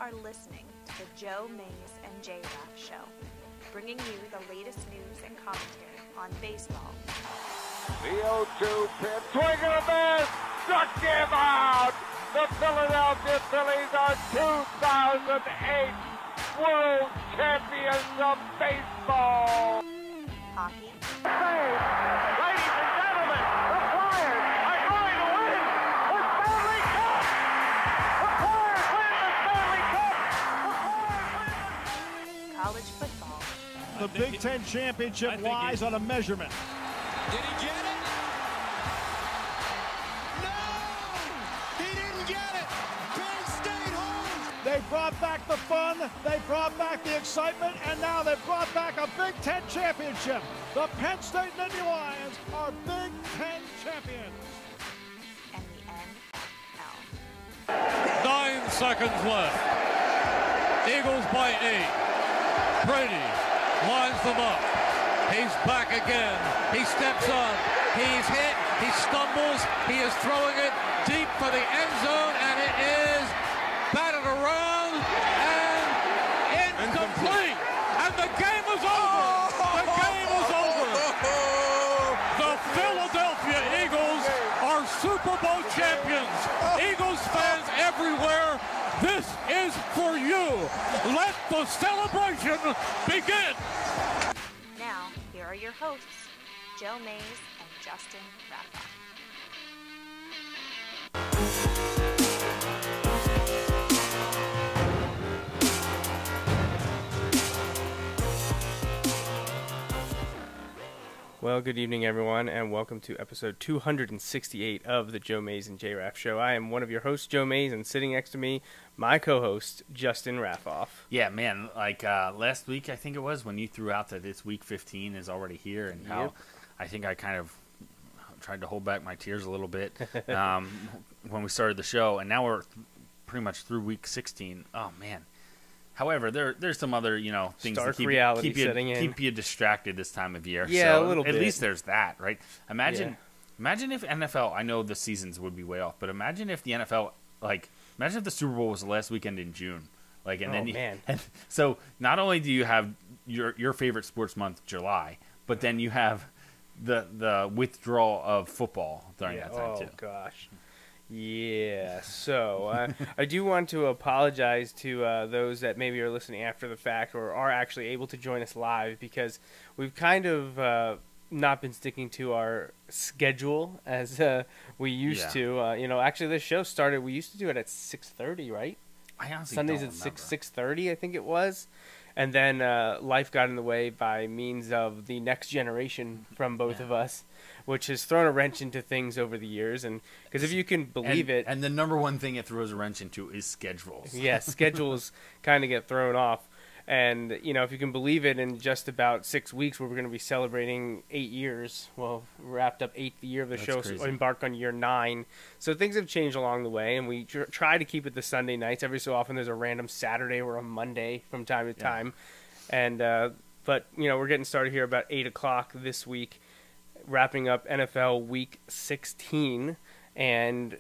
are listening to the Joe Mays and J-Raff Show, bringing you the latest news and commentary on baseball. The 0-2 pitch, swing and a miss, struck him out! The Philadelphia Phillies are 2008 World Champions of Baseball! Hockey. Ladies and gentlemen, the Flyers are going to win the Stanley Cup! The Flyers win the Stanley Cup! College football. The Big Ten championship lies on a measurement. Did he get it? No! He didn't get it! Penn State holds! They brought back the fun, they brought back the excitement, and now they've brought back a Big Ten championship. The Penn State Nittany Lions are Big Ten champions. And the NFL. 9 seconds left. Eagles by 8. Brady lines them up. He's back again. He steps up. He's hit. He stumbles. He is throwing it deep for the end zone, and it is batted around and incomplete. And the game is over. The game is over. The Philadelphia Eagles are Super Bowl champions. Eagles fans everywhere, this is for you. Let the celebration begin. Now, here are your hosts, Joe Mays and Justin Raffoff. Well, good evening, everyone, and welcome to episode 268 of the Joe Mays and J-Raff Show. I am one of your hosts, Joe Mays, and sitting next to me, my co-host, Justin Raffoff. Yeah, man, like last week, I think it was, when you threw out that it's week 15 is already here, and how I think I kind of tried to hold back my tears a little bit when we started the show, and now we're pretty much through week 16. Oh, man. However, there's some other, things Stark that keep you distracted this time of year. Yeah, so a little bit. At least there's that, right? Imagine if NFL, I know the seasons would be way off, but imagine if the NFL, imagine if the Super Bowl was the last weekend in June. Man. And so not only do you have your favorite sports month, July, but then you have the withdrawal of football during that time, too. Oh, gosh. Yeah, so I do want to apologize to those that maybe are listening after the fact or are actually able to join us live, because we've kind of not been sticking to our schedule as we used to. Actually, this show started, we used to do it at 6:30, right? I honestly Sundays don't at remember. 6:30, I think it was. And then life got in the way by means of the next generation from both of us, which has thrown a wrench into things over the years. And because if you can believe it, and the number one thing it throws a wrench into is schedules. Yeah, schedules kind of get thrown off. And if you can believe it, in just about 6 weeks, we're going to be celebrating 8 years. Well, wrapped up 8th year of the show, so embarked on year 9. So things have changed along the way, and we try to keep it the Sunday nights. Every so often, there's a random Saturday or a Monday from time to time. And but we're getting started here about 8 o'clock this week, wrapping up NFL Week 16, and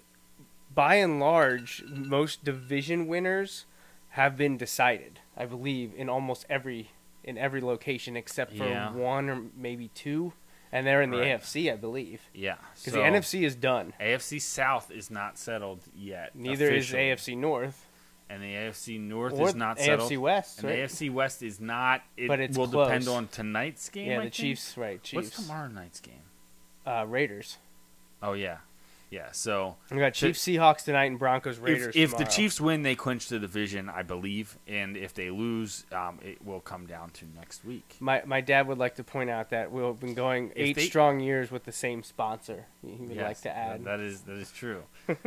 by and large, most division winners have been decided, I believe, in almost every location except for one or maybe two, and they're in the AFC, I believe. Yeah, because the NFC is done. AFC South is not settled yet. Neither officially. is AFC North. And the AFC North or is not settled. AFC West, and right? the AFC West is not. But it's will close. depend on tonight's game. Yeah, I the think? Chiefs, right? Chiefs. What's tomorrow night's game? Raiders. Oh yeah. So we got Chiefs, Seahawks tonight, and Broncos, Raiders. If the Chiefs win, they clinch the division, I believe, and if they lose, it will come down to next week. My dad would like to point out that we've been going 8 strong years with the same sponsor. He would like to add. That is true.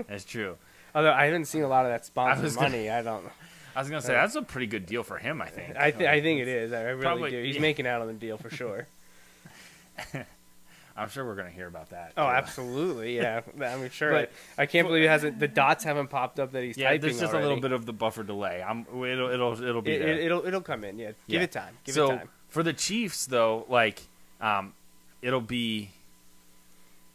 That's true. Although I haven't seen a lot of that sponsor money, I don't. I was gonna say that's a pretty good deal for him. I think. I think it is. I really Probably, do. He's making out on the deal for sure. I'm sure we're going to hear about that. Oh, absolutely, yeah. I'm sure. But, I can't believe it hasn't. The dots haven't popped up that he's typing. There's just already. A little bit of the buffer delay. It'll be there. It'll come in. Yeah, give it time. Give it time. For the Chiefs, though, it'll be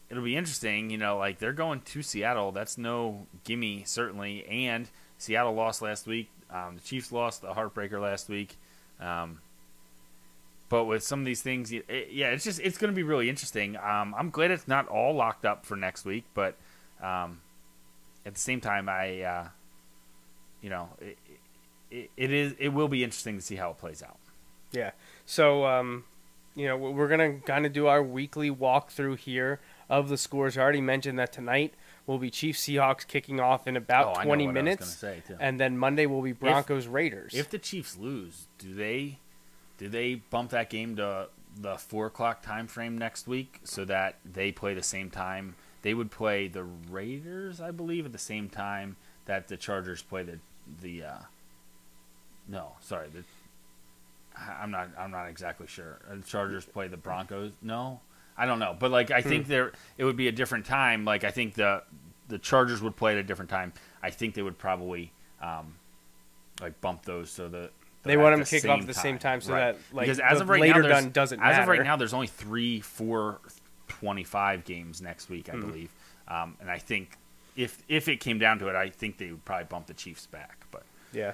interesting. They're going to Seattle. That's no gimme, certainly. And Seattle lost last week. The Chiefs lost the heartbreaker last week. But with some of these things, it's going to be really interesting. I'm glad it's not all locked up for next week, but at the same time, it will be interesting to see how it plays out. Yeah. So, we're going to kind of do our weekly walkthrough here of the scores. I already mentioned that tonight will be Chiefs-Seahawks kicking off in about 20 minutes. And then Monday will be Broncos-Raiders. If the Chiefs lose, do they bump that game to the 4 o'clock time frame next week so that they play the same time? They would play the Raiders, I believe, at the same time that the Chargers play I'm not exactly sure. The Chargers play the Broncos. No, I don't know. But I think it would be a different time. I think the Chargers would play at a different time. I think they would probably bump those so that they want them to kick off at the same time so that because as of right doesn't matter. As of right now, there's only 3 4-25 games next week, I believe. And I think if it came down to it, I think they would probably bump the Chiefs back. But yeah.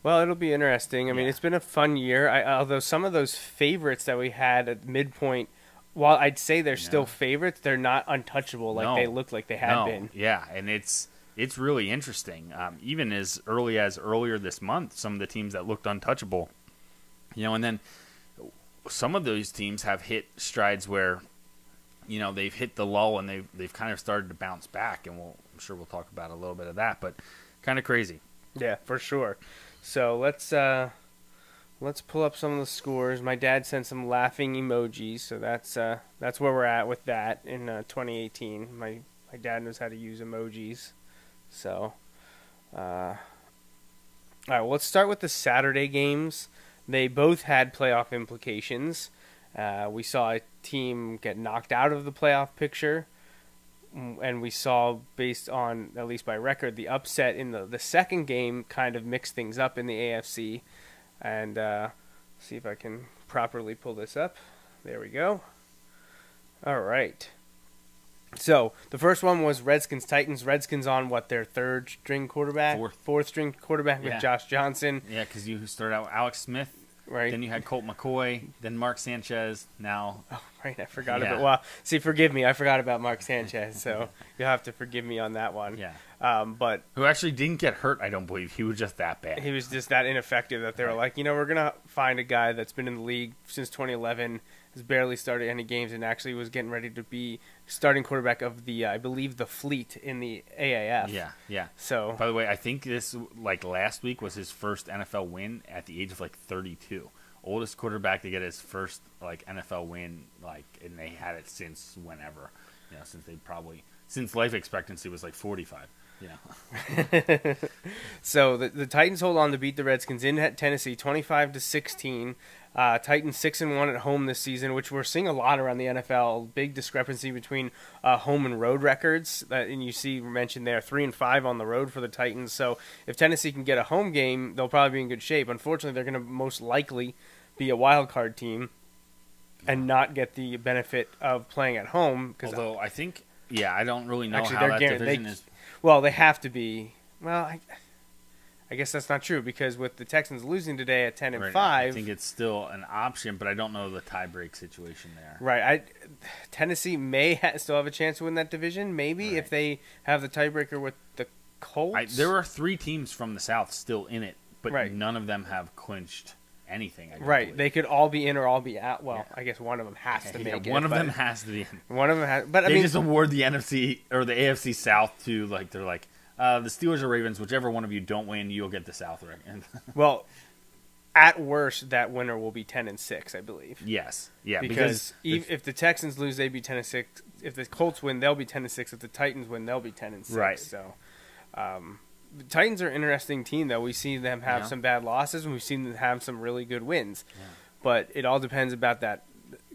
Well, it'll be interesting. I mean, it's been a fun year. Although some of those favorites that we had at midpoint, while I'd say they're still favorites, they're not untouchable they looked like they had been. Yeah, and it's really interesting. Even as early as earlier this month, some of the teams that looked untouchable, and then some of those teams have hit strides where, they've hit the lull and they've kind of started to bounce back, and I'm sure we'll talk about a little bit of that, but kind of crazy. Yeah, for sure. So let's pull up some of the scores. My dad sent some laughing emojis, so that's where we're at with that in 2018. My dad knows how to use emojis. So, all right, well, let's start with the Saturday games. They both had playoff implications. We saw a team get knocked out of the playoff picture, and we saw, based on, at least by record, the upset in the second game kind of mixed things up in the AFC. And see if I can properly pull this up. There we go. All right. So the first one was Redskins-Titans. Redskins on their third-string quarterback? Fourth-string quarterback with Josh Johnson. Yeah, because you started out with Alex Smith. Right. Then you had Colt McCoy, then Mark Sanchez, now... Oh, right, I forgot about... Well, see, forgive me, I forgot about Mark Sanchez, so you'll have to forgive me on that one. Yeah. But... Who actually didn't get hurt, I don't believe. He was just that bad. He was just that ineffective that they were like, we're going to find a guy that's been in the league since 2011, has barely started any games, and actually was getting ready to be starting quarterback of the, I believe, the Fleet in the AAF. Yeah. So... By the way, I think this, last week, was his first NFL win at the age of, 32. Oldest quarterback to get his first NFL win, and they had it since whenever, since life expectancy was 45. Yeah. So the Titans hold on to beat the Redskins in Tennessee, 25-16. Titans 6-1 at home this season, which we're seeing a lot around the NFL. Big discrepancy between home and road records. And you see mentioned there 3-5 on the road for the Titans. So if Tennessee can get a home game, they'll probably be in good shape. Unfortunately, they're going to most likely be a wild card team and not get the benefit of playing at home. Although I think, I don't really know how that division is. Well, they have to be. Well, I guess that's not true because with the Texans losing today at 10-5, I think it's still an option, but I don't know the tiebreak situation there. Right. Tennessee may still have a chance to win that division, maybe if they have the tiebreaker with the Colts. There are 3 teams from the South still in it, but none of them have clinched anything. Right. They could all be in or all be out. Well, I guess one of them has to make it. One of them has to be in. One of them has. But they just award the NFC or the AFC South to they're like. The Steelers or Ravens, whichever one of you don't win, you'll get the South ring. Well, at worst, that winner will be 10-6, I believe. Yes, yeah. Because if the Texans lose, they'd be 10-6. If the Colts win, they'll be 10-6. If the Titans win, they'll be 10-6. Right. So, the Titans are an interesting team, though. We see them have some bad losses, and we've seen them have some really good wins. Yeah. But it all depends about that.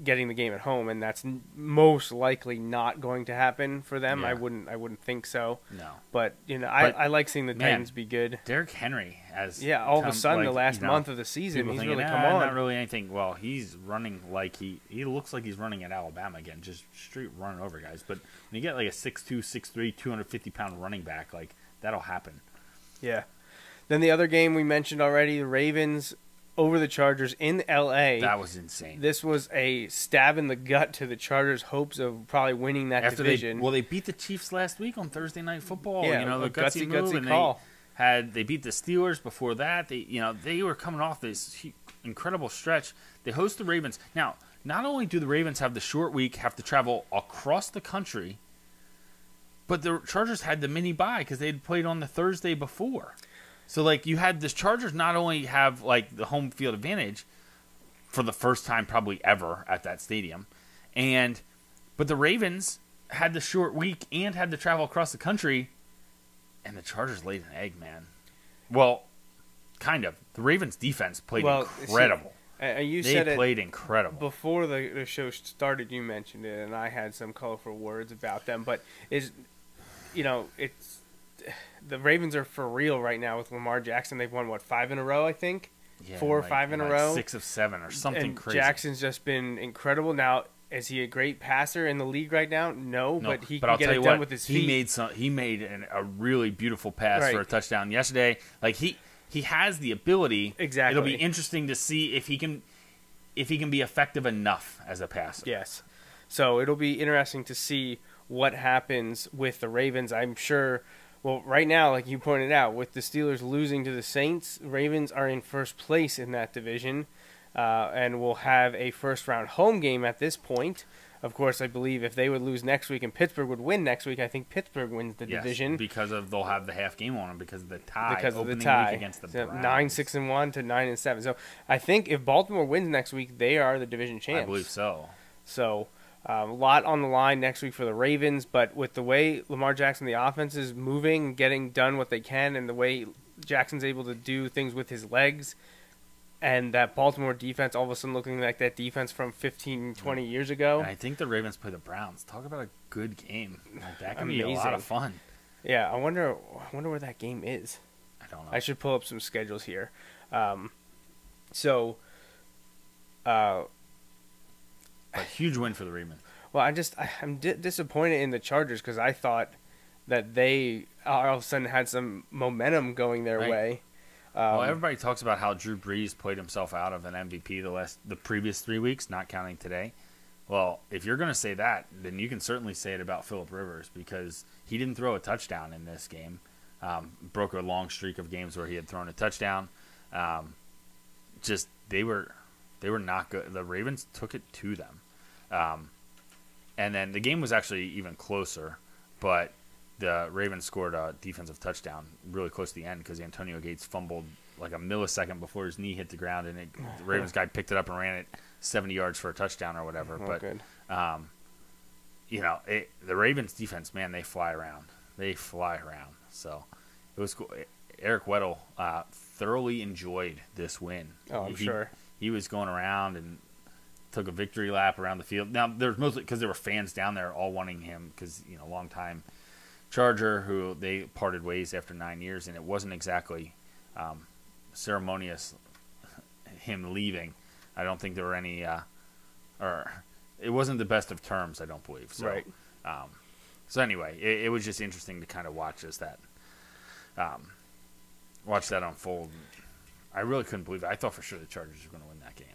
Getting the game at home, and that's most likely not going to happen for them. Yeah. I wouldn't think so. No, but I like seeing the Titans be good. Derrick Henry has all of a sudden the last month of the season he's really come on. Not really anything. Well, he's running like he looks like he's running at Alabama again, just straight running over guys. But when you get a 6'2", 6'3", 250-pound running back, that'll happen. Yeah. Then the other game we mentioned already, the Ravens over the Chargers in L.A. That was insane. This was a stab in the gut to the Chargers' hopes of probably winning that division. They beat the Chiefs last week on Thursday Night Football. Yeah, you know, the gutsy move, call. They beat the Steelers before that. They were coming off this incredible stretch. They host the Ravens. Now, not only do the Ravens have the short week, have to travel across the country, but the Chargers had the mini bye because they had played on the Thursday before. So, like, you had the Chargers not only have, like, the home field advantage for the first time probably ever at that stadium, but the Ravens had the short week and had to travel across the country, and the Chargers laid an egg, man. Well, kind of. The Ravens' defense played incredible. They played incredible. Before the show started, you mentioned it, and I had some colorful words about them, but the Ravens are for real right now with Lamar Jackson. They've won, 5 in a row, I think? Yeah, 4 or 5 in a row. 6 of 7 or something and crazy. Jackson's just been incredible. Now, is he a great passer in the league right now? No, but he can get it done with his feet. He made a really beautiful pass for a touchdown yesterday. Like, he has the ability. Exactly. It'll be interesting to see if he can be effective enough as a passer. Yes. So it'll be interesting to see what happens with the Ravens. I'm sure. Well, right now, like you pointed out, with the Steelers losing to the Saints, Ravens are in first place in that division, and will have a first-round home game at this point. Of course, I believe if they would lose next week and Pittsburgh would win next week, I think Pittsburgh wins the division. Because they'll have the half game on them because of the tie. Because of the opening tie. week against the Browns. 9-6-1 to 9-7. So I think if Baltimore wins next week, they are the division champs. I believe so. So a lot on the line next week for the Ravens, but with the way Lamar Jackson, the offense is moving, getting done what they can, and the way Jackson's able to do things with his legs, and that Baltimore defense all of a sudden looking like that defense from 15, 20 years ago. And I think the Ravens play the Browns. Talk about a good game. Like, that can be a lot of fun. Yeah, I wonder where that game is. I don't know. I should pull up some schedules here. A huge win for the Ravens. Well, I'm disappointed in the Chargers because I thought that they all of a sudden had some momentum going their way. Well, everybody talks about how Drew Brees played himself out of an MVP the previous 3 weeks, not counting today. Well, if you're going to say that, then you can certainly say it about Phillip Rivers because he didn't throw a touchdown in this game. Broke a long streak of games where he had thrown a touchdown. They were not good. The Ravens took it to them. And then the game was actually even closer, but the Ravens scored a defensive touchdown really close to the end because Antonio Gates fumbled like a millisecond before his knee hit the ground, and the Ravens guy picked it up and ran it 70 yards for a touchdown or whatever. Good. The Ravens defense, man, they fly around. So it was cool. Eric Weddle thoroughly enjoyed this win. Oh, I'm sure. He was going around and took a victory lap around the field. Now, there's mostly because there were fans down there all wanting him because, long time Charger who they parted ways after 9 years, and it wasn't exactly ceremonious him leaving. I don't think there were any it wasn't the best of terms, I don't believe. So, right. So anyway, it was just interesting to kind of watch that unfold. I really couldn't believe it. I thought for sure the Chargers were going to win that game.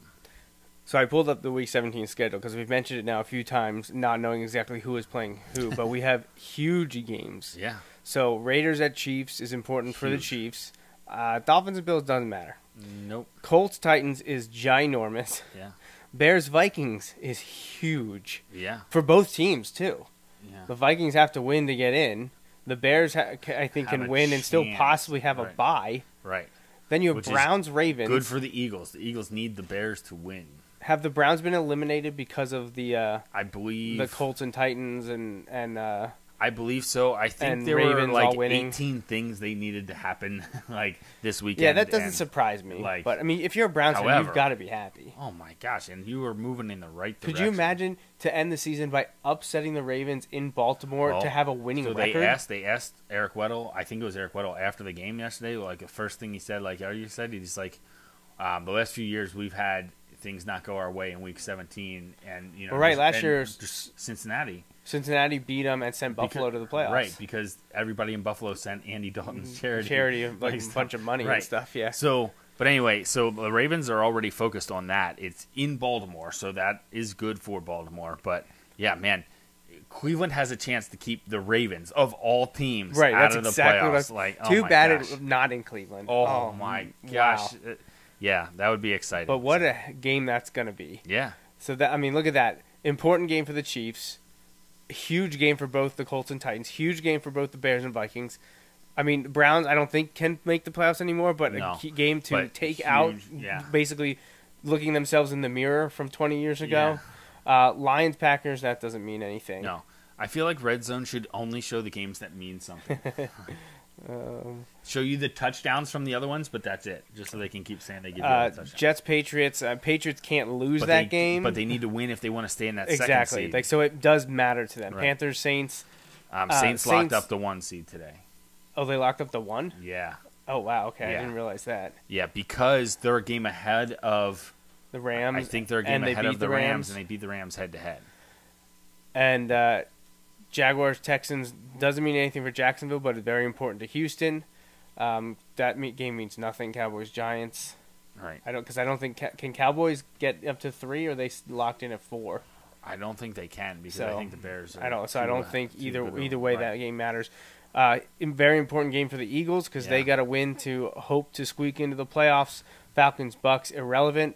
So I pulled up the Week 17 schedule because we've mentioned it now a few times, not knowing exactly who is playing who, but we have huge games. Yeah. So Raiders at Chiefs is important for the Chiefs. Dolphins and Bills doesn't matter. Nope. Colts Titans is ginormous. Yeah. Bears Vikings is huge. Yeah. For both teams too. Yeah. The Vikings have to win to get in. The Bears, I think, can win and still possibly have a bye. Right. Then you have Browns Ravens. Good for the Eagles. The Eagles need the Bears to win. Have the Browns been eliminated because of the I believe the Colts and Titans and I believe so. I think there Ravens were like all winning. 18 things they needed to happen like this weekend. Yeah, that doesn't surprise me. But I mean, if you're a Browns fan, you've got to be happy. Oh my gosh, and you were moving in the right direction. Could you imagine to end the season by upsetting the Ravens in Baltimore to have a winning record? They asked Eric Weddle, I think it was Eric Weddle after the game yesterday, like the first thing he said, he's like, the last few years we've had things not go our way in Week 17, and well, right, last year Cincinnati beat them and sent Buffalo to the playoffs. Right, because everybody in Buffalo sent Andy Dalton's charity like a bunch of money and stuff. Yeah. So, but anyway, so the Ravens are already focused on that. It's in Baltimore, so that is good for Baltimore. But yeah, man. Cleveland has a chance to keep the Ravens of all teams out of the playoffs. Too bad it's not in Cleveland. Oh my gosh! Wow. Yeah, that would be exciting. But what a game that's going to be! Yeah. So that look at that important game for the Chiefs, huge game for both the Colts and Titans, huge game for both the Bears and Vikings. I mean, the Browns I don't think can make the playoffs anymore, but a key game to take out, basically looking themselves in the mirror from 20 years ago. Yeah. Lions, Packers, that doesn't mean anything. No. I feel like Red Zone should only show the games that mean something. Show you the touchdowns from the other ones, but that's it. Just so they can keep saying they give you a touchdown. Jets, Patriots. Patriots can't lose game. But they need to win if they want to stay in that second seed. Exactly. So it does matter to them. Right. Panthers, Saints. Saints locked up the 1 seed today. Oh, they locked up the 1? Yeah. Oh, wow. Okay. Yeah. I didn't realize that. Yeah, because they're a game ahead of the Rams. I think they're a game ahead of the Rams, and they beat the Rams head-to-head. And Jaguars, Texans doesn't mean anything for Jacksonville, but it's very important to Houston. That game means nothing. Cowboys, Giants. Right. I don't think can Cowboys get up to 3, or are they locked in at 4? I don't think they can because I think the Bears. I don't think either way that game matters. Very important game for the Eagles because they got to win to hope to squeak into the playoffs. Falcons, Bucks, irrelevant.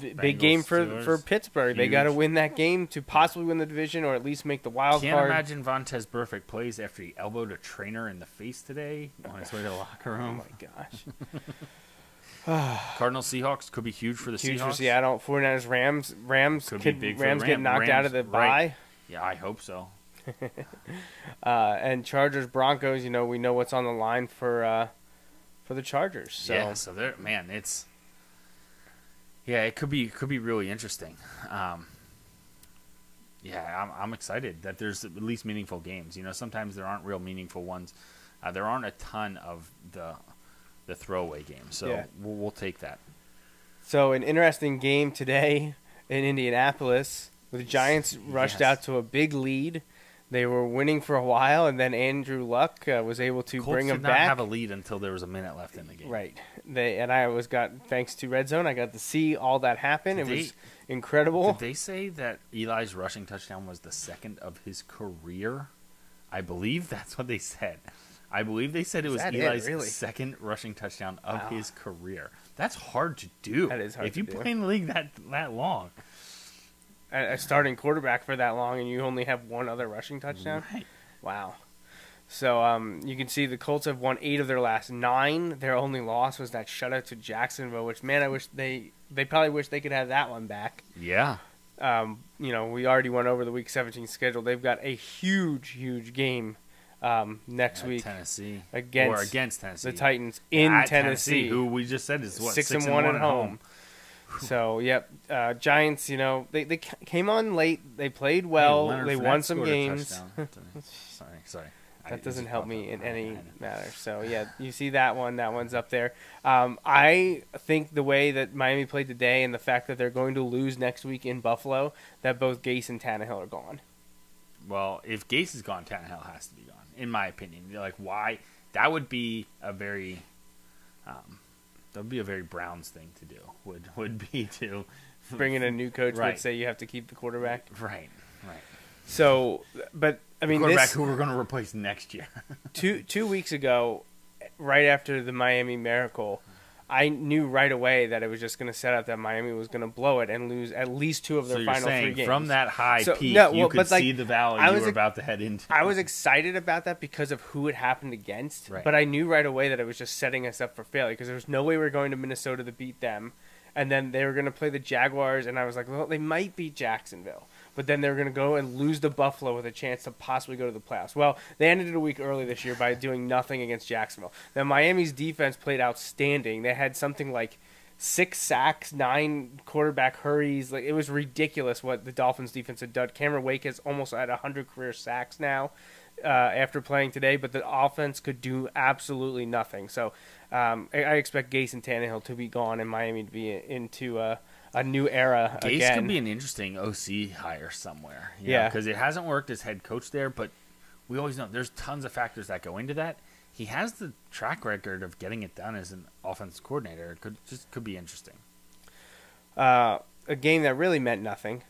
Big game for Pittsburgh. Huge. They got to win that game to possibly win the division or at least make the wild card. Can't imagine Vontaze Burfict plays after he elbowed a trainer in the face today on his way to the locker room. Oh my gosh. Cardinals, Seahawks could be huge for the Seahawks. Huge for Seattle. 49ers, Rams could be big. Rams get knocked out of the bye. Right. Yeah, I hope so. And Chargers, Broncos. We know what's on the line for the Chargers. So. Yeah. So it's. Yeah, it could be really interesting. I'm excited that there's at least meaningful games. Sometimes there aren't real meaningful ones. There aren't a ton of the throwaway games, so we'll take that. So an interesting game today in Indianapolis. The Giants rushed out to a big lead. They were winning for a while, and then Andrew Luck was able to bring them back. Colts did not have a lead until there was a minute left in the game. Right. Thanks to Red Zone, I got to see all that happen. It was incredible. Did they say that Eli's rushing touchdown was the second of his career? I believe that's what they said. I believe they said it was Eli's second rushing touchdown of his career. That's hard to do. That is hard to do. If you play in the league that long. A starting quarterback for that long, and you only have one other rushing touchdown? Right. Wow. So you can see the Colts have won 8 of their last 9. Their only loss was that shutout to Jacksonville, which, man, I wish they probably wish they could have that one back. Yeah. We already went over the Week 17 schedule. They've got a huge game next week Tennessee against Tennessee, the Titans in Tennessee, who we just said is 6-1 at home. So Giants, they came on late. They played well. They won some games. Sorry. That doesn't help me in any matter. So you see that one. That one's up there. I think the way that Miami played today and the fact that they're going to lose next week in Buffalo, that both Gase and Tannehill are gone. Well, if Gase is gone, Tannehill has to be gone, in my opinion. Why? That would be a very, Browns thing to do. Would be to bring in a new coach. Would say you have to keep the quarterback. Right. So, but I mean, quarterback who we're going to replace next year. 2 weeks ago, right after the Miami Miracle, I knew right away that it was just going to set up that Miami was going to blow it and lose at least 2 of their final 3 games. From that high peak, you could see the valley you were about to head into. I was excited about that because of who it happened against, right. But I knew right away that it was just setting us up for failure because there was no way we were going to Minnesota to beat them. And then they were going to play the Jaguars, and I was like, well, they might beat Jacksonville. But then they were going to go and lose to Buffalo with a chance to possibly go to the playoffs. Well, they ended it a week early this year by doing nothing against Jacksonville. Then Miami's defense played outstanding. They had something like 6 sacks, 9 quarterback hurries. It was ridiculous what the Dolphins' defense had done. Cameron Wake is almost at 100 career sacks now after playing today, but the offense could do absolutely nothing. So I expect Gase and Tannehill to be gone and Miami to be into a new era Gase again. could be an interesting OC hire somewhere. Yeah. Because it hasn't worked as head coach there, but we always know there's tons of factors that go into that. He has the track record of getting it done as an offensive coordinator. It could be interesting. A game that really meant nothing.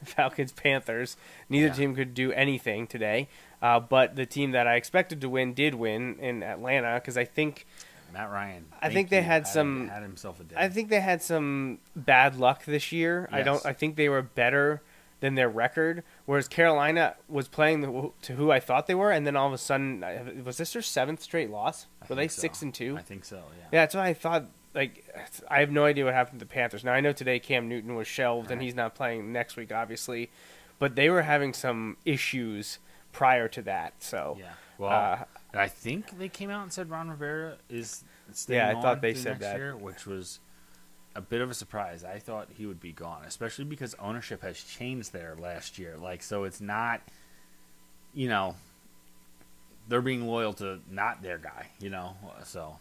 Falcons-Panthers. Neither team could do anything today. But the team that I expected to win did win in Atlanta because I think Matt Ryan. I think they had himself a day. I think they had some bad luck this year. Yes. I think they were better than their record, whereas Carolina was playing to who I thought they were, and then all of a sudden, was this their 7th straight loss? Were they 6-2? I think so. Yeah. Yeah, that's what I thought. Like, I have no idea what happened to the Panthers. Now I know today Cam Newton was shelved, and he's not playing next week, obviously, but they were having some issues prior to that. So yeah. Well, I think they came out and said Ron Rivera is staying I on thought they through said next that. year, which was a bit of a surprise. I thought he would be gone, especially because ownership has changed there last year. Like, so it's not, they're being loyal to not their guy, So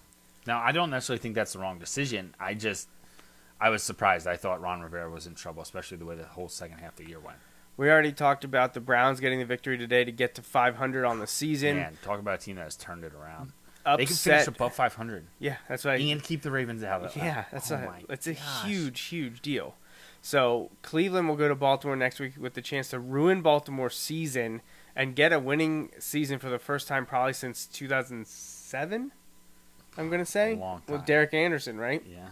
now I don't necessarily think that's the wrong decision. I was surprised. I thought Ron Rivera was in trouble, especially the way the whole second half of the year went. We already talked about the Browns getting the victory today to get to 500 on the season. Man, talk about a team that has turned it around. Upset. They can finish above 500. Yeah, that's right. And keep the Ravens out of it. Yeah, that's a gosh. huge deal. So Cleveland will go to Baltimore next week with the chance to ruin Baltimore's season and get a winning season for the first time probably since 2007, I'm going to say. A long time. With Derek Anderson, right? Yeah.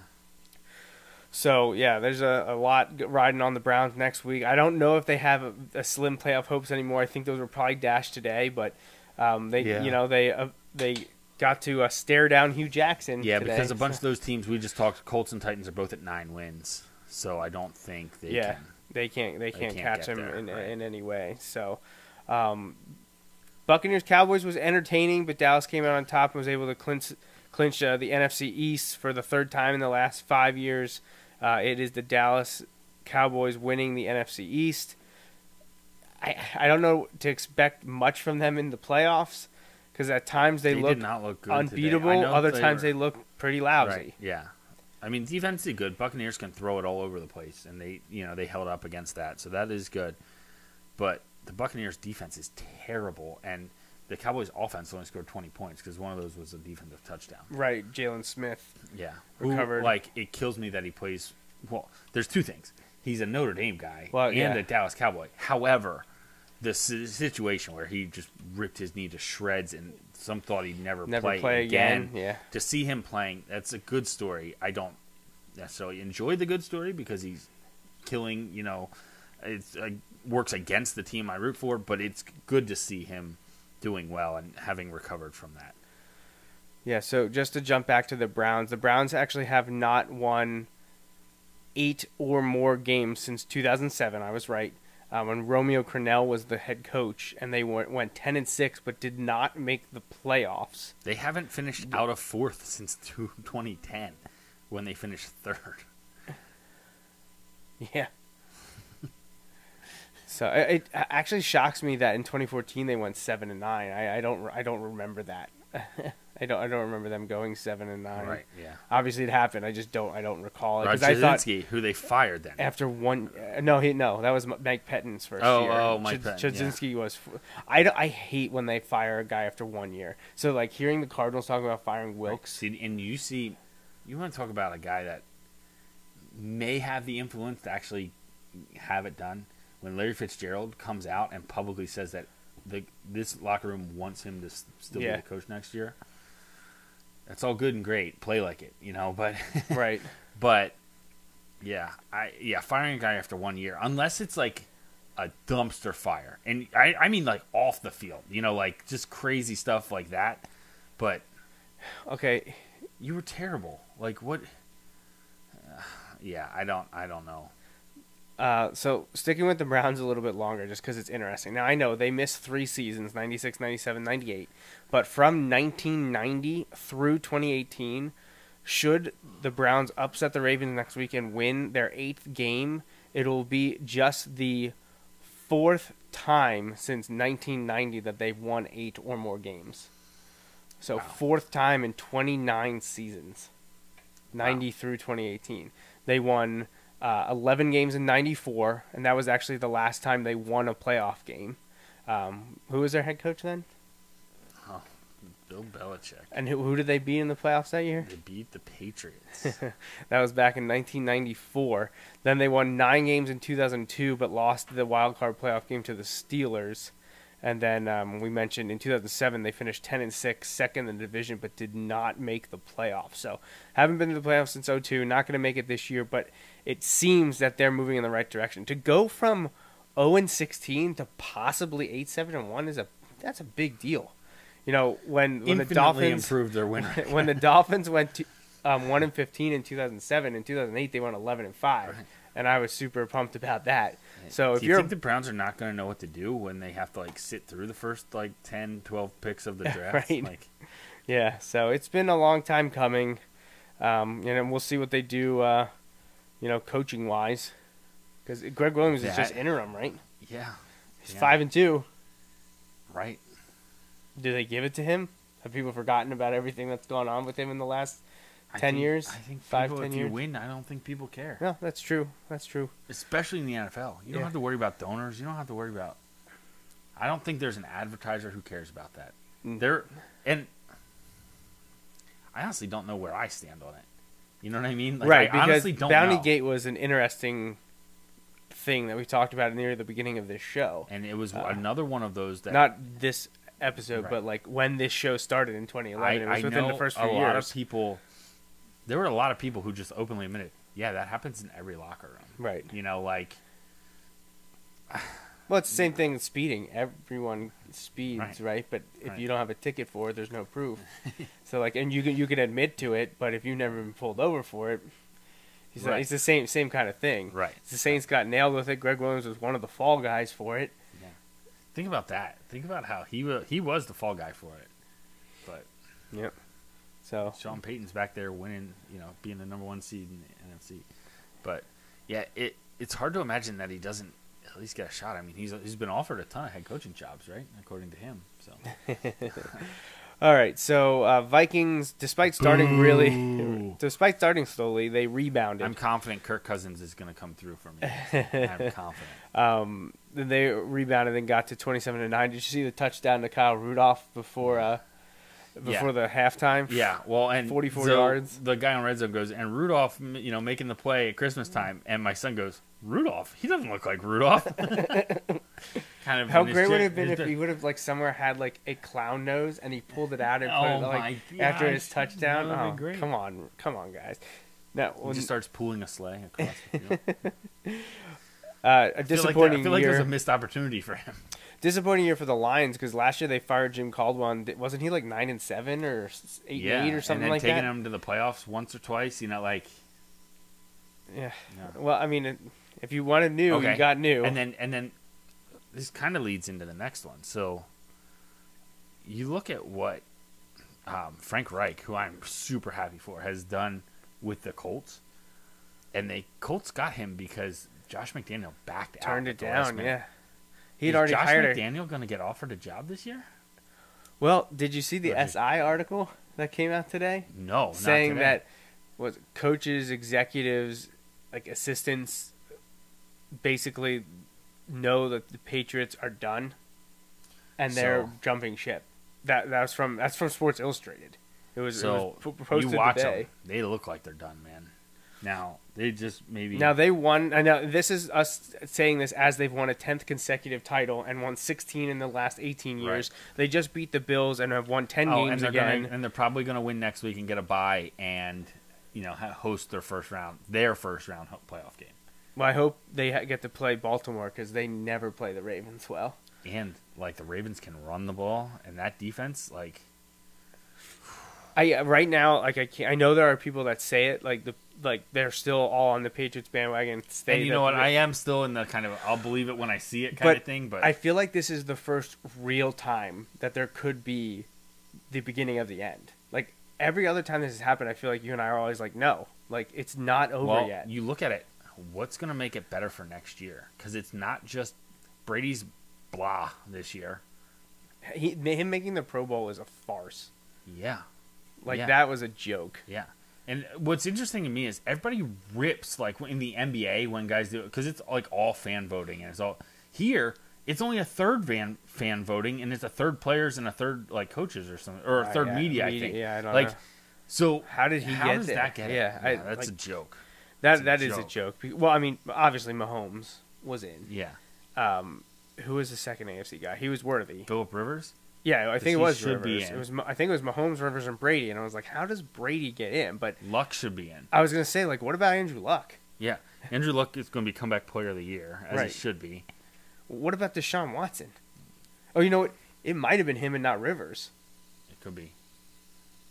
So, yeah, there's a lot riding on the Browns next week. I don't know if they have a slim playoff hopes anymore. I think those were probably dashed today, but they got to stare down Hugh Jackson Yeah, today, because a bunch of those teams we just talked, Colts and Titans, are both at 9 wins. So I don't think they can. They can't catch him there, in any way. So, Buccaneers-Cowboys was entertaining, but Dallas came out on top and was able to clinch the NFC East for the third time in the last 5 years. It is the Dallas Cowboys winning the NFC East. I don't know to expect much from them in the playoffs because at times they did not look good unbeatable. Other times they look pretty lousy. Right, yeah. I mean, defensively good. Buccaneers can throw it all over the place, and they held up against that, so that is good. But the Buccaneers' defense is terrible, and the Cowboys' offense only scored 20 points because one of those was a defensive touchdown. Right, Jalen Smith. Yeah, recovered. It kills me that he plays. Well, there's two things. He's a Notre Dame guy and a Dallas Cowboy. However, the situation where he just ripped his knee to shreds and some thought he'd never play again. Yeah. To see him playing, that's a good story. I don't necessarily enjoy the good story because he's killing, it works against the team I root for, but it's good to see him doing well and having recovered from that. Yeah, so just to jump back to the Browns actually have not won 8 or more games since 2007. I was right. When Romeo Crennel was the head coach, and they went 10-6, but did not make the playoffs. They haven't finished out of 4th since 2010, when they finished 3rd. Yeah. So it actually shocks me that in 2014 they went 7-9. I don't remember that. I don't remember them going 7-9. Right. Yeah. Obviously it happened. I don't recall it because I thought who they fired then after one. No, that was Mike Pettine's first year. Oh, Mike Pettin. Chudzinski was. I hate when they fire a guy after 1 year. So like hearing the Cardinals talking about firing Wilkes. Right. And you want to talk about a guy that may have the influence to actually have it done. When Larry Fitzgerald comes out and publicly says that this locker room wants him to still be the coach next year, that's all good and great. Play like it, but right. But firing a guy after 1 year, unless it's like a dumpster fire, and I mean like off the field, like just crazy stuff like that. But okay, you were terrible. Like what? I don't know. So sticking with the Browns a little bit longer just because it's interesting. Now, I know they missed 3 seasons, 96, 97, 98. But from 1990 through 2018, should the Browns upset the Ravens next week and win their 8th game, it'll be just the 4th time since 1990 that they've won 8 or more games. So 4th time in 29 seasons, 90 through 2018. They won 11 games in 94, and that was actually the last time they won a playoff game. Who was their head coach then? Oh, Bill Belichick. And who did they beat in the playoffs that year? They beat the Patriots. That was back in 1994. Then they won 9 games in 2002, but lost the wild card playoff game to the Steelers. And then we mentioned in 2007 they finished 10-6, second in the division, but did not make the playoffs. So haven't been to the playoffs since 2002. Not going to make it this year, but it seems that they're moving in the right direction. To go from 0-16 to possibly 8-7-1 that's a big deal. You know, when the Dolphins improved their win rate. when the Dolphins went to 1-15 in 2007, in 2008 they went 11-5, right. And I was super pumped about that. So if do you think the Browns are not going to know what to do when they have to sit through the first 10, 12 picks of the draft? Right. Yeah. So it's been a long time coming, and we'll see what they do, coaching wise, because Greg Williams is just interim, right? Yeah. He's 5-2. Right. Do they give it to him? Have people forgotten about everything that's gone on with him in the last 10 years? I think 5, people, 10 if years. you win, I don't think people care. No, that's true. That's true. Especially in the NFL. You don't have to worry about donors. You don't have to worry about... I don't think there's an advertiser who cares about that. And I honestly don't know where I stand on it. You know what I mean? Right, I honestly don't Bounty know. Gate was an interesting thing that we talked about near the beginning of this show. And it was another one of those that... Not this episode, right. but when this show started in 2011. It was within the first few years. Lot of people... There were a lot of people who just openly admitted, yeah, that happens in every locker room. Right. Well, it's the same thing with speeding. Everyone speeds, right? But if you don't have a ticket for it, there's no proof. So, and you can admit to it, but if you've never been pulled over for it, it's the same kind of thing. Right. The Saints got nailed with it. Greg Williams was one of the fall guys for it. Yeah. Think about that. Think about how he was the fall guy for it. But yep. So Sean Payton's back there winning, being the number 1 seed in the NFC. But yeah, it's hard to imagine that he doesn't at least get a shot. I mean, he's been offered a ton of head coaching jobs, right? According to him. So. All right. So Vikings, despite starting slowly, they rebounded. I'm confident Kirk Cousins is going to come through for me. I'm confident. They rebounded and got to 27-9. Did you see the touchdown to Kyle Rudolph before the halftime? Yeah, well, and 44 yards. The guy on Red Zone goes, and Rudolph, making the play at Christmas time, and my son goes, Rudolph? He doesn't look like Rudolph. Kind of. How great would it have been if he would have somewhere had a clown nose and he pulled it out and put it after his touchdown? That would be great. Come on, guys. Now he just starts pulling a sleigh across the field. A disappointing I feel like year. there's a missed opportunity for him. Disappointing year for the Lions because last year they fired Jim Caldwell. Wasn't he 9-7 or 8-8 or something like that? And then taking him to the playoffs once or twice, Yeah. Well, I mean, if you wanted new, you got new. And then this kind of leads into the next one. So you look at what Frank Reich, who I'm super happy for, has done with the Colts, and the Colts got him because Josh McDaniel backed out. Turned it down, yeah. He'd already hired Josh McDaniel going to get offered a job this year? Well, did you see the SI article that came out today? No, saying not that coaches, executives, assistants, basically know that the Patriots are done, and they're jumping ship. That's from Sports Illustrated. It was posted you watch today. Them, they look like they're done, man. Now they just maybe. Now they won. I know this is us saying this as they've won a 10th consecutive title and won 16 in the last 18 years. Right. They just beat the Bills and have won 10 games again. And they're probably going to win next week and get a bye and host their first round playoff game. Well, I hope they get to play Baltimore because they never play the Ravens well. And the Ravens can run the ball, and that defense, right now, I know there are people that say it they're still all on the Patriots bandwagon. And you know what? I am still in the kind of I'll believe it when I see it kind of thing. But I feel like this is the first real time that there could be the beginning of the end. Every other time this has happened, I feel like you and I are always no, it's not over yet. You look at it. What's going to make it better for next year? Because it's not just Brady's blah this year. Him making the Pro Bowl is a farce. Yeah. That was a joke. Yeah. And what's interesting to me is everybody rips, like, in the NBA when guys do it, because it's, like, all fan voting. And it's all here, it's only a third fan voting, and it's a third players and a third, like, coaches or something. Or a third media, I think. Yeah, I don't like, know. So how did he how get does there? that get yeah, it? That's like, a joke. That is a joke. Well, I mean, obviously Mahomes was in. Yeah. Who was the second AFC guy? He was worthy. Phillip Rivers? Yeah, I think it was should Rivers. Be in. It was. I think it was Mahomes, Rivers, and Brady. And I was like, how does Brady get in? But Luck should be in. I was gonna say, like, what about Andrew Luck? Yeah, Andrew Luck is going to be comeback player of the year, as he should be. What about Deshaun Watson? Oh, you know what? It might have been him and not Rivers. It could be.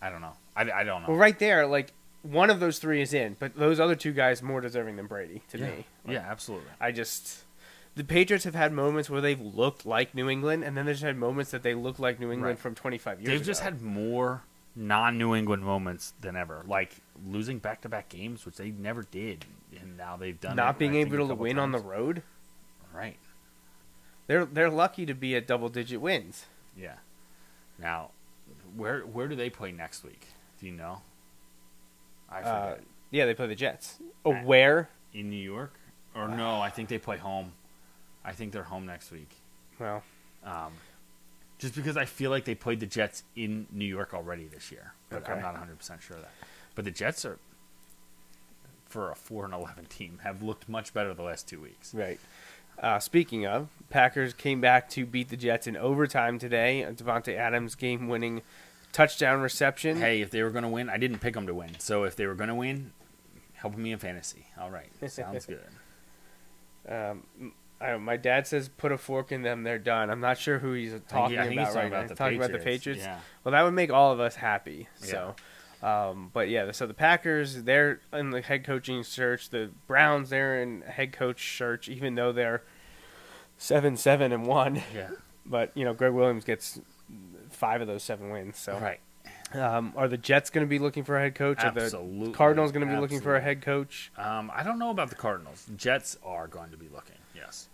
I don't know. I don't know. Well, right there, like, one of those three is in, but those other two guys more deserving than Brady to me. Like, yeah, absolutely. The Patriots have had moments where they've looked like New England, and then they've had moments that they look like New England from 25 years ago. They've just had more non-New England moments than ever, like losing back-to-back games, which they never did, and now they've done. Not being able to win on the road. Right. They're lucky to be at double-digit wins. Yeah. Now, where do they play next week? Do you know? I forget. Yeah, they play the Jets. Oh, where? In New York? Or no, I think they play home. I think they're home next week. Well, just because I feel like they played the Jets in New York already this year, but I'm not 100% sure of that. But the Jets are, for a 4-11 team, have looked much better the last 2 weeks. Right. Speaking of, Packers came back to beat the Jets in overtime today. Devontae Adams game-winning touchdown reception. Hey, if they were going to win, I didn't pick them to win. So if they were going to win, help me in fantasy. All right, sounds good. My dad says put a fork in them, they're done. I'm not sure who he's talking about right now. Talking about the Patriots? Yeah. Well, that would make all of us happy. Yeah. So, but yeah, so the Packers, they're in the head coaching search. The Browns, they're in head coach search, even though they're 7-7-1. Yeah. But, Greg Williams gets 5 of those 7 wins. So. Right. Are the Jets going to be looking for a head coach? Absolutely. Are the Cardinals going to be looking for a head coach? I don't know about the Cardinals. Jets are going to be looking, yes.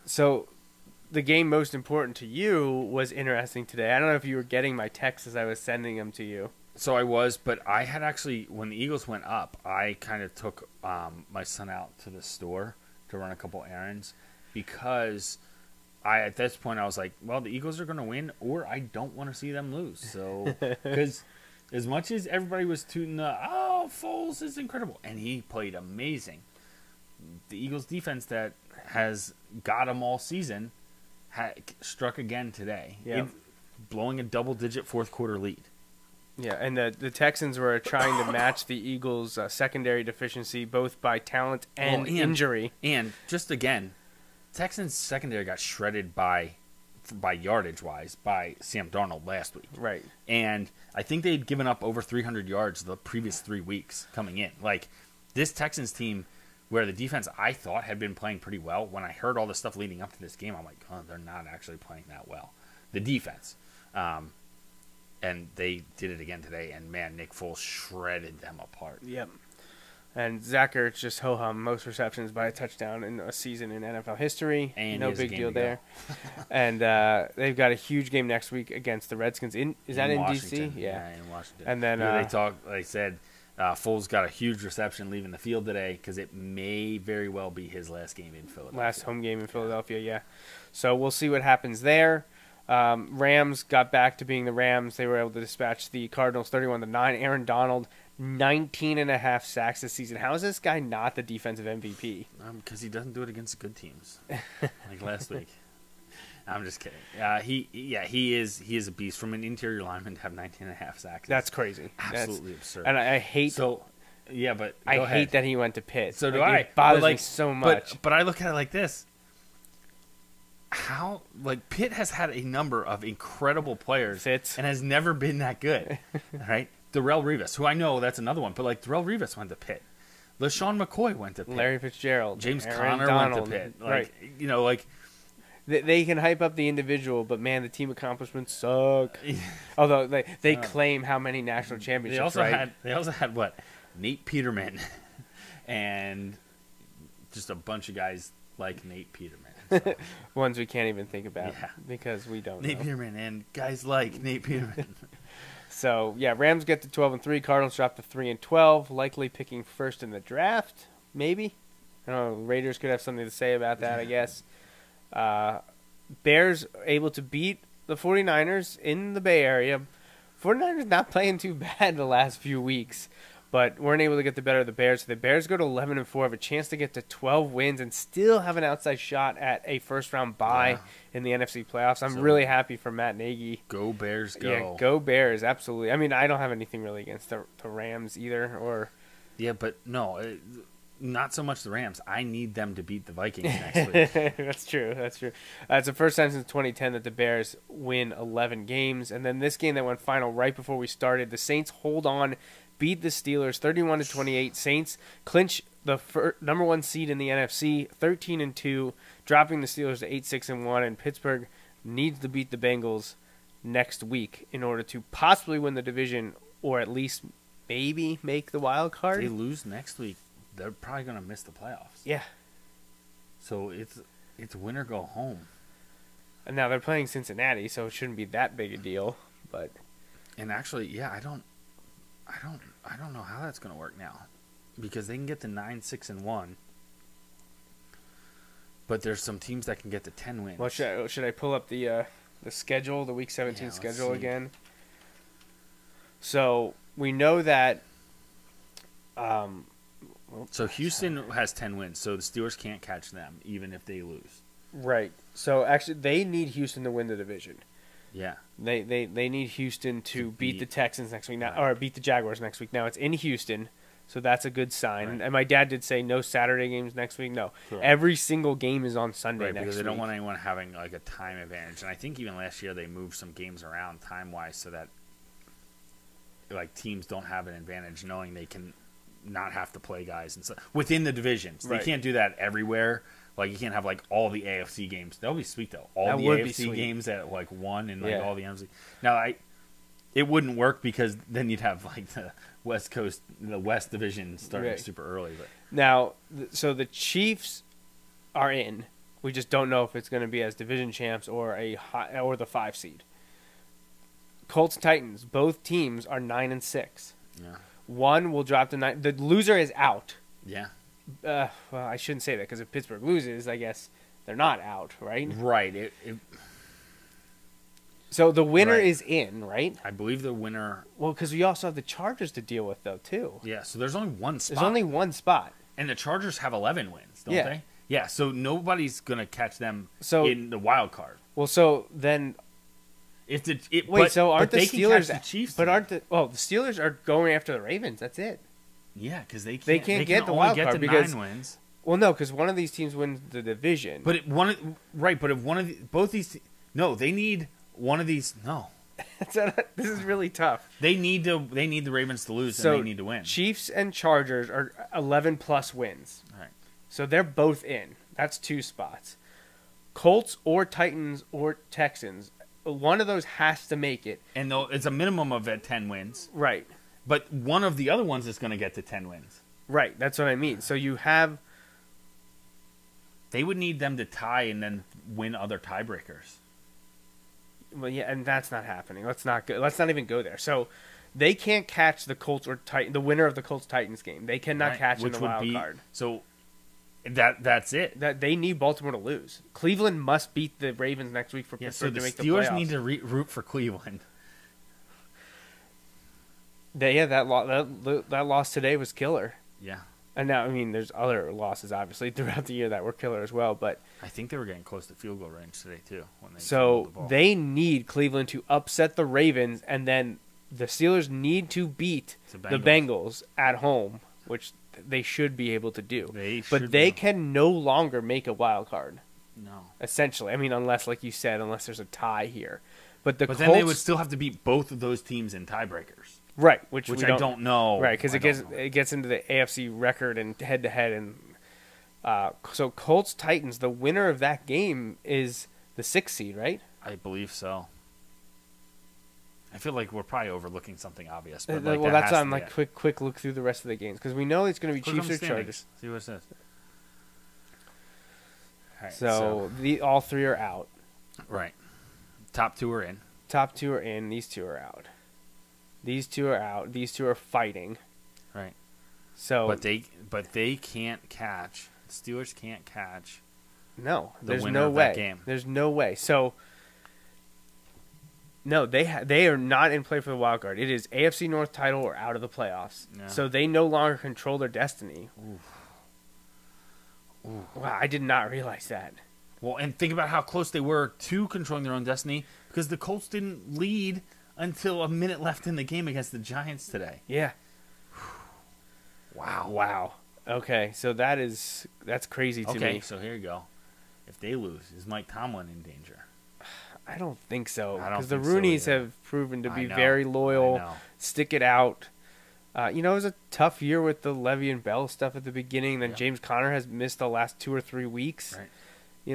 So the game most important to you was interesting today. I don't know if you were getting my texts as I was sending them to you. So I was, but I had actually, when the Eagles went up, I kind of took my son out to the store to run a couple errands because at this point I was like, well, the Eagles are going to win or I don't want to see them lose. So, because as much as everybody was tooting Foles is incredible, and he played amazing, the Eagles defense that has got them all season struck again today, blowing a double-digit fourth-quarter lead. Yeah, and the Texans were trying to match the Eagles' secondary deficiency both by talent and injury. And just again, Texans' secondary got shredded by yardage-wise by Sam Darnold last week. Right. And I think they'd given up over 300 yards the previous 3 weeks coming in. Like, this Texans team, where the defense I thought had been playing pretty well, when I heard all the stuff leading up to this game, I'm like, oh, they're not actually playing that well. The defense. And they did it again today, and, man, Nick Foles shredded them apart. Yep. And Zach Ertz just ho-hum most receptions by a touchdown in a season in NFL history. And no big deal there. And they've got a huge game next week against the Redskins. Is that in D.C.? Yeah, in Washington. And then they said Foles got a huge reception leaving the field today because it may very well be his last game in Philadelphia. Last home game in Philadelphia, yeah. So we'll see what happens there. Rams got back to being the Rams. They were able to dispatch the Cardinals 31-9. Aaron Donald, 19.5 sacks this season. How is this guy not the defensive MVP? Because he doesn't do it against good teams, like last week. I'm just kidding. He is a beast. From an interior lineman to have 19.5 sacks. That's crazy. Absolutely absurd. And I hate. So, yeah, but I hate that he went to Pitt. So do I. It bothers me so much. But I look at it like this. How, Pitt has had a number of incredible players and has never been that good, right? Darrelle Revis, who I know that's another one, but Darrelle Revis went to Pitt. LaShawn McCoy went to Pitt. Larry Fitzgerald. James Aaron Conner Donald, went to Pitt. Right. They can hype up the individual, but man, the team accomplishments suck. Although they claim how many national championships. They also had what? Nate Peterman, and just a bunch of guys like Nate Peterman. So. Ones we can't even think about because we don't. Nate Peterman and guys like Nate Peterman. So yeah, Rams get to 12-3. Cardinals drop to 3-12. Likely picking first in the draft, maybe. I don't know. Raiders could have something to say about that, I guess. Bears able to beat the 49ers in the Bay Area. 49ers not playing too bad the last few weeks, but weren't able to get the better of the Bears. So the Bears go to 11-4, have a chance to get to 12 wins, and still have an outside shot at a first-round bye in the NFC playoffs. I'm really happy for Matt Nagy. Go Bears, go. Yeah, go Bears, absolutely. I mean, I don't have anything really against the Rams either. Yeah, but no, not so much the Rams. I need them to beat the Vikings next week. That's true. It's the first time since 2010 that the Bears win 11 games. And then this game that went final right before we started, the Saints hold on, beat the Steelers 31-28. Saints clinch the number 1 seed in the NFC, 13-2, dropping the Steelers to 8-6-1. And Pittsburgh needs to beat the Bengals next week in order to possibly win the division or at least maybe make the wild card. If they lose next week, they're probably going to miss the playoffs. Yeah. So it's win or go home. And now they're playing Cincinnati, so it shouldn't be that big a deal. But and actually, yeah, I don't know how that's going to work now, because they can get to 9-6-1, but there's some teams that can get to 10 wins. Well, should I pull up the schedule, the Week 17 schedule again? So we know that. So Houston has 10 wins, so the Steelers can't catch them even if they lose. Right. So actually, they need Houston to win the division. Yeah. They need Houston to beat the Texans next week now, or beat the Jaguars next week. Now it's in Houston, so that's a good sign. Right. And my dad did say no Saturday games next week. No, Correct. Every single game is on Sunday next week. Because they don't want anyone having like a time advantage. And I think even last year they moved some games around time-wise so that like teams don't have an advantage, knowing they can not have to play guys and within the divisions. They can't do that everywhere. Like you can't have like all the AFC games. That would be sweet though. All the AFC games at like one and like all the NFC. Now it wouldn't work because then you'd have like the West Division starting super early. But now, so the Chiefs are in. We just don't know if it's going to be as division champs or the 5 seed. Colts Titans, both teams are 9-6. Yeah. One will drop to 9. The loser is out. Yeah. Well, I shouldn't say that because if Pittsburgh loses, I guess they're not out, right? Right. So the winner is in, right? I believe the winner. Well, because we also have the Chargers to deal with, though, too. Yeah, so there's only one spot. There's only one spot. And the Chargers have 11 wins, don't they? Yeah, so nobody's going to catch them in the wild card. Well, so then... So aren't the Steelers... The Chiefs but aren't the... Well, the Steelers are going after the Ravens. That's it. Yeah, because they can't get the wild card because 9 wins. Well, no, because one of these teams wins the division. But if one of both these... No, they need one of these... No. This is really tough. They need the Ravens to lose, and they need to win. Chiefs and Chargers are 11-plus wins. All right. So they're both in. That's 2 spots. Colts or Titans or Texans, one of those has to make it. And it's a minimum of 10 wins. Right. But one of the other ones is going to get to 10 wins. Right. That's what I mean. So you have... They would need them to tie and then win other tiebreakers. Well, yeah, and that's not happening. Let's not even go there. So they can't catch the Colts or the winner of the Colts Titans game. They cannot catch in the wild card. So that's it. That they need Baltimore to lose. Cleveland must beat the Ravens next week for Pittsburgh to make the playoffs. Steelers need to root for Cleveland. That loss today was killer. Yeah. And now, I mean, there's other losses, obviously, throughout the year that were killer as well. But I think they were getting close to field goal range today, too. They need Cleveland to upset the Ravens, and then the Steelers need to beat the Bengals at home, which they should be able to do. They can no longer make a wild card. No. Essentially. I mean, unless, like you said, unless there's a tie here. But Colts, then they would still have to beat both of those teams in tiebreakers. Right, which I don't know. Right, because it gets into the AFC record and head-to-head. And so Colts-Titans, the winner of that game is the 6th seed, right? I believe so. I feel like we're probably overlooking something obvious. But that's on quick look through the rest of the games. Because we know it's going to be Chiefs or Chargers. See what it says. Right, so all 3 are out. Right. Top 2 are in. Top 2 are in. These 2 are out. These two are out. These two are fighting. Right. So, but they can't catch. The Steelers can't catch. No, the there's winner no of way. that game. There's no way. So, no, they are not in play for the wild card. It is AFC North title or out of the playoffs. Yeah. So they no longer control their destiny. Ooh. Wow, I did not realize that. Well, and think about how close they were to controlling their own destiny because the Colts didn't lead until a minute left in the game against the Giants today. Yeah. Wow. Wow. Okay, so that's crazy to me. Okay, so here you go. If they lose, is Mike Tomlin in danger? I don't think so. I don't Because the think so Rooneys either. have proven to I be know. very I loyal, know. stick it out. It was a tough year with the Levy and Bell stuff at the beginning. Then Yep. James Conner has missed the last 2 or 3 weeks. Right.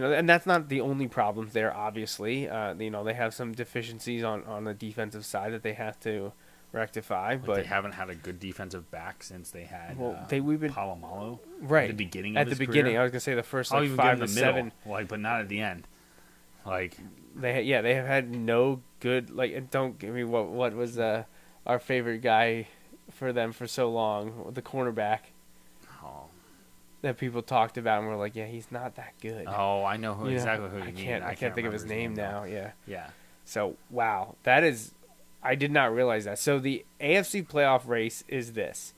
And that's not the only problems there, obviously. They have some deficiencies on the defensive side that they have to rectify. Like but they haven't had a good defensive back since they had we've been Palomalo right at the beginning. At of the his beginning, career. I was gonna say the first I'll even give 5 them to the middle, 7. but not at the end. Like They have had no good. And don't give me what was our favorite guy for them for so long, the cornerback that people talked about and were like, yeah, he's not that good. Oh, I know exactly who you mean. I can't think of his name now. Yeah. Yeah. So wow, that is. I did not realize that. So the AFC playoff race is this: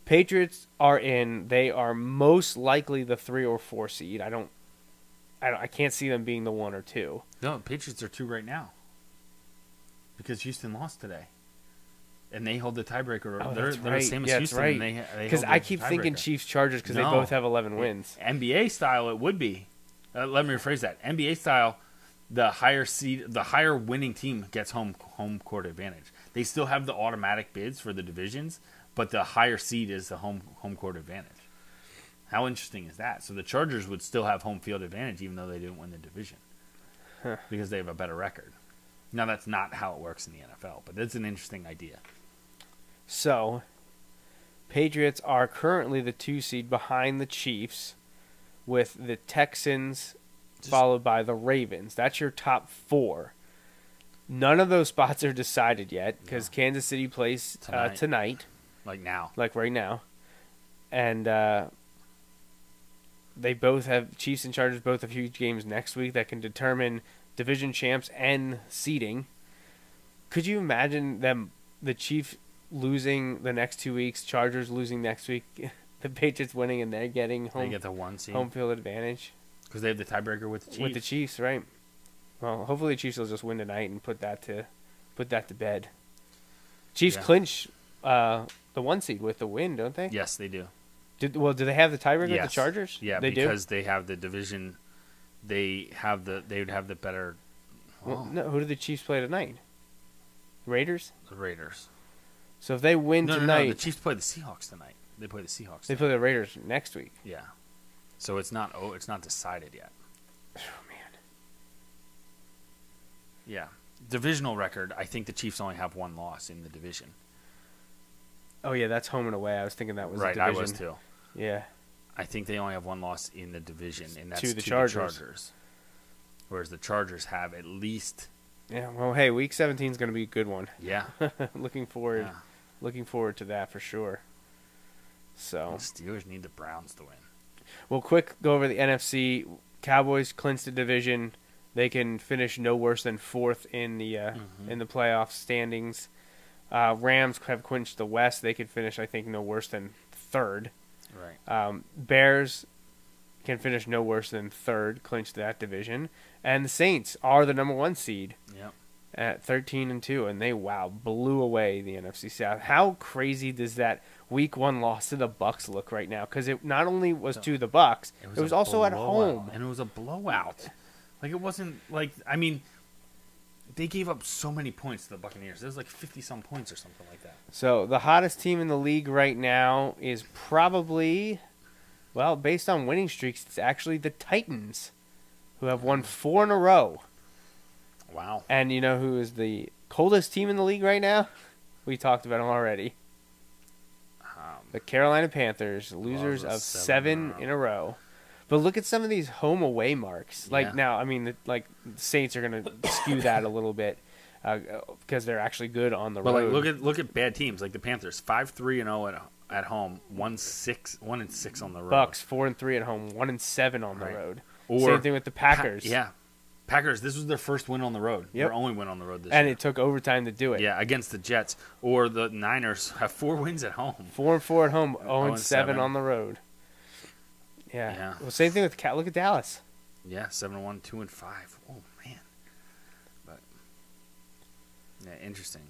Patriots are in. They are most likely the 3 or 4 seed. I can't see them being the 1 or 2. No, Patriots are 2 right now because Houston lost today, and they hold the tiebreaker. Oh, they're that's the right. same as Yeah, Houston. that's And right. they Because hold I the keep thinking tiebreaker. Chiefs Chargers because they No. both have 11 wins. NBA style, it would be. Let me rephrase that. NBA style, the higher winning team gets home court advantage. They still have the automatic bids for the divisions, but the higher seed is the home court advantage. How interesting is that? So the Chargers would still have home field advantage even though they didn't win the division because they have a better record. Now that's not how it works in the NFL, but that's an interesting idea. So, Patriots are currently the 2 seed behind the Chiefs, with the Texans followed by the Ravens. That's your top 4. None of those spots are decided yet because Kansas City plays tonight. Like now. Like right now. And they both have, Chiefs and Chargers both have huge games next week that can determine division champs and seeding. Could you imagine the Chiefs losing the next 2 weeks, Chargers losing next week, the Patriots winning, and they're getting They get the 1 seed home field advantage? because they have the tiebreaker with the Chiefs. With the Chiefs, right? Well, hopefully the Chiefs will just win tonight and put that to bed. Chiefs clinch the 1 seed with the win, don't they? Yes, they do. Do they have the tiebreaker with Yes. the Chargers? Yeah, they because they have the division. They would have the better. do. Well, no, who do the Chiefs play tonight? Raiders. The Raiders. So if they win tonight, No. The Chiefs play the Seahawks tonight. They play the Seahawks. they tonight. play the Raiders next week. Yeah. So it's not decided yet. Oh man. Yeah. Divisional record. I think the Chiefs only have 1 loss in the division. Oh yeah, that's home and away. I was thinking that was Right, a I division. was too. Yeah. I think they only have 1 loss in the division, and that's To the to Chargers. the Chargers. Whereas the Chargers have at least. Yeah. Well, hey, Week 17 is going to be a good one. Yeah. Looking forward. Yeah. Looking forward to that for sure. So. The Steelers need the Browns to win. Well, quick go over the NFC. Cowboys clinched the division. They can finish no worse than 4th in the playoff standings. Rams have clinched the West. They could finish, I think, no worse than 3rd. Right. Bears can finish no worse than 3rd, clinch that division. And the Saints are the number 1 seed Yep. at 13-2, and they blew away the NFC South. How crazy does that Week 1 loss to the Bucs look right now? Because it not only was to the Bucs, it was a also at blowout, home. and it was a blowout. Like it wasn't like they gave up so many points to the Buccaneers. It was like 50-some points or something like that. So the hottest team in the league right now is probably, well, based on winning streaks, it's actually the Titans, who have won 4 in a row. Wow. And you know who is the coldest team in the league right now? We talked about them already. The Carolina Panthers, losers of 7 in a row. But look at some of these home-away marks. Like Yeah. now, I mean, the Saints are going to skew that a little bit. because they're actually good on the But road. like, look at bad teams like the Panthers, 5-3-0 at home, 1-6 on the road. Bucks 4-3 at home, 1-7 on the Right. road. Or Same thing with the Packers. Packers. This was their first win on the road. Yep. Their only win on the road this And year. it took overtime to do it. Yeah, against the Jets. Or the Niners have 4 wins at home. 4-4 at home, 0-7 0-7 on the road. Yeah. Yeah. Well, same thing with look at Dallas. Yeah, 7-1, 2-5. Oh man. But yeah, interesting.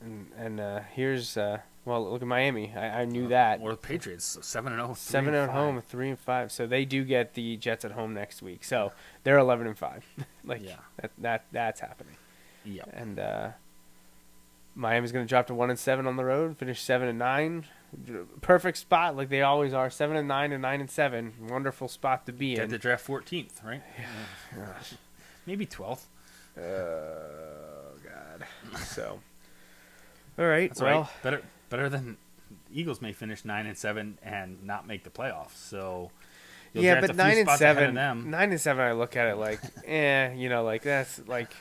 And here's look at Miami. I knew that. Or the Patriots, 7-0, 7 at home, 3-5. So they do get the Jets at home next week. So they're 11-5. Like that's happening. Yeah. And Miami's going to drop to 1-7 on the road, finish 7-9. Perfect spot, like they always are. 7-9 and 9-7. Wonderful spot to be Get in. the draft 14th, right? Yeah. Maybe 12th. Oh God. So. All right. That's well, right. Better than Eagles may finish 9-7 and not make the playoffs. So you'll yeah, draft but a few spots ahead 9-7. of them. 9-7. I look at it like, like that's like.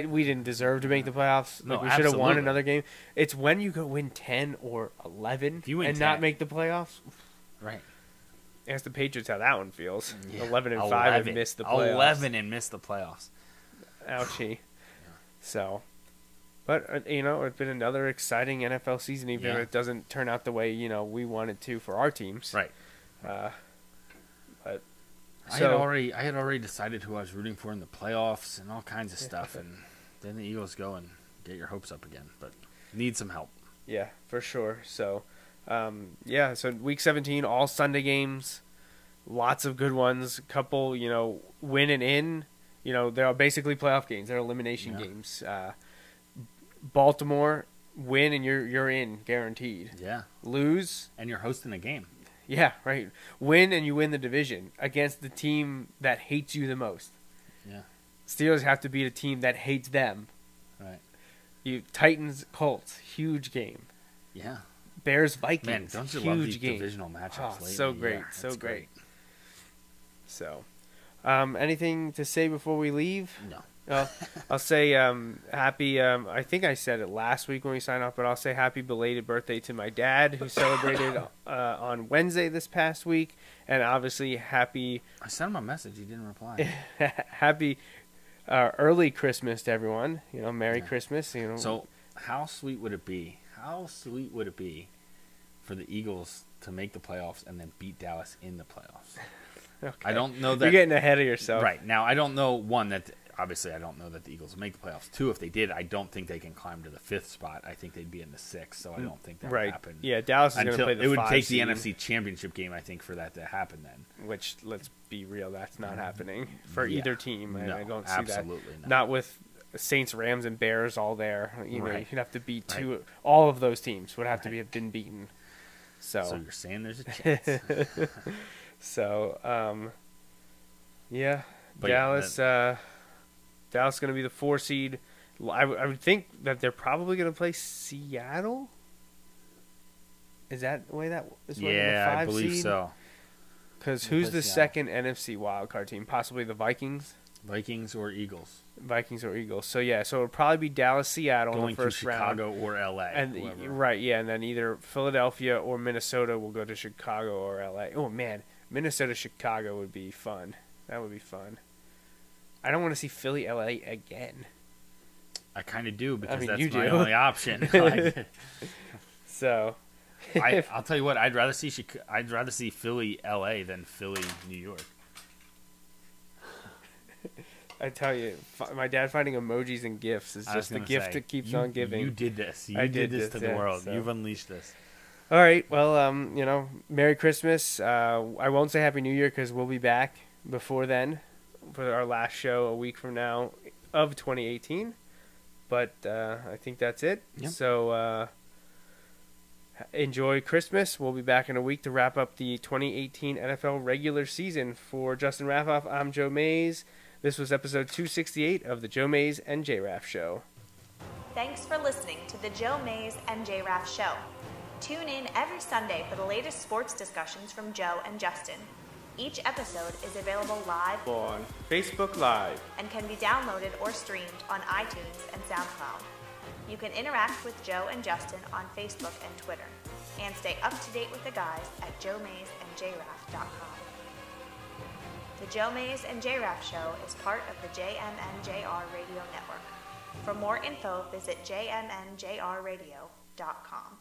We didn't deserve to make the playoffs. Like No, we should have won absolutely. another game. It's when you go win 10 or 11 If you win and 10, not make the playoffs. Right. Ask the Patriots how that one feels. Yeah. 11-5 and missed the playoffs. 11 and missed the playoffs. Ouchie. So, but it's been another exciting NFL season, even if it doesn't turn out the way we want it to for our teams. Right. But I had already decided who I was rooting for in the playoffs and all kinds of stuff, and then the Eagles go and get your hopes up again, but need some help. Yeah, for sure. So, so Week 17, all Sunday games, lots of good ones. Couple, win and in. They're basically playoff games. They're elimination games. Baltimore win and you're in, guaranteed. Yeah. Lose and you're hosting a game. Yeah, right. Win and you win the division against the team that hates you the most. Yeah. Steelers have to beat a team that hates them. Right. Titans, Colts, huge game. Yeah. Bears, Vikings, man, don't you huge love these game. divisional matchups lately? So great, Yeah, so it's great. So, anything to say before we leave? No. I'll say happy. I think I said it last week when we signed off, but I'll say happy belated birthday to my dad, who celebrated on Wednesday this past week, and obviously happy. I sent him a message. He didn't reply. Happy early Christmas to everyone. Merry Christmas. So how sweet would it be? How sweet would it be for the Eagles to make the playoffs and then beat Dallas in the playoffs? Okay. I don't know that you're getting ahead of yourself. Right now, I don't know that. Obviously, I don't know that the Eagles will make the playoffs. 2, if they did, I don't think they can climb to the 5th spot. I think they'd be in the 6th, so I don't think that would happen. Yeah, Dallas is going to play the 5 It would take seed, the NFC Championship game, I think, for that to happen then. Which, let's be real, that's not happening for either team. No, I don't see absolutely that. not. Not with Saints, Rams, and Bears all there. Right. You'd have to beat all of those teams would have to have been beaten. So you're saying there's a chance. So, yeah, But Dallas. Dallas going to be the 4 seed. I would think that they're probably going to play Seattle. Is that the way that is? Yeah, the 5 I believe seed? so. Because who's the second NFC wildcard team? Possibly the Vikings? Vikings or Eagles. Vikings or Eagles. So, yeah, so it would probably be Dallas, Seattle in Going the first to round. Chicago or L.A. And and then either Philadelphia or Minnesota will go to Chicago or L.A. Oh, man, Minnesota-Chicago would be fun. That would be fun. I don't want to see Philly, L.A. again. I kind of do because you that's do. my only option. So, I'll tell you what. I'd rather see Philly, L.A. than Philly, New York. I tell you, my dad finding emojis and gifts is just the gift that keeps on giving. You did this. I did this to the world. So. You've unleashed this. All right. Well, Merry Christmas. I won't say Happy New Year because we'll be back before then for our last show a week from now of 2018. But I think that's it. Yep. So enjoy Christmas. We'll be back in a week to wrap up the 2018 NFL regular season. For Justin Raffoff, I'm Joe Mays. This was episode 268 of the Joe Mays and J-Raff Show. Thanks for listening to the Joe Mays and J-Raff Show. Tune in every Sunday for the latest sports discussions from Joe and Justin. Each episode is available live on Facebook Live and can be downloaded or streamed on iTunes and SoundCloud. You can interact with Joe and Justin on Facebook and Twitter, and stay up to date with the guys at joemaysandjraff.com. The Joe Mays and J-Raff Show is part of the JMNJR Radio Network. For more info, visit jmnjrradio.com.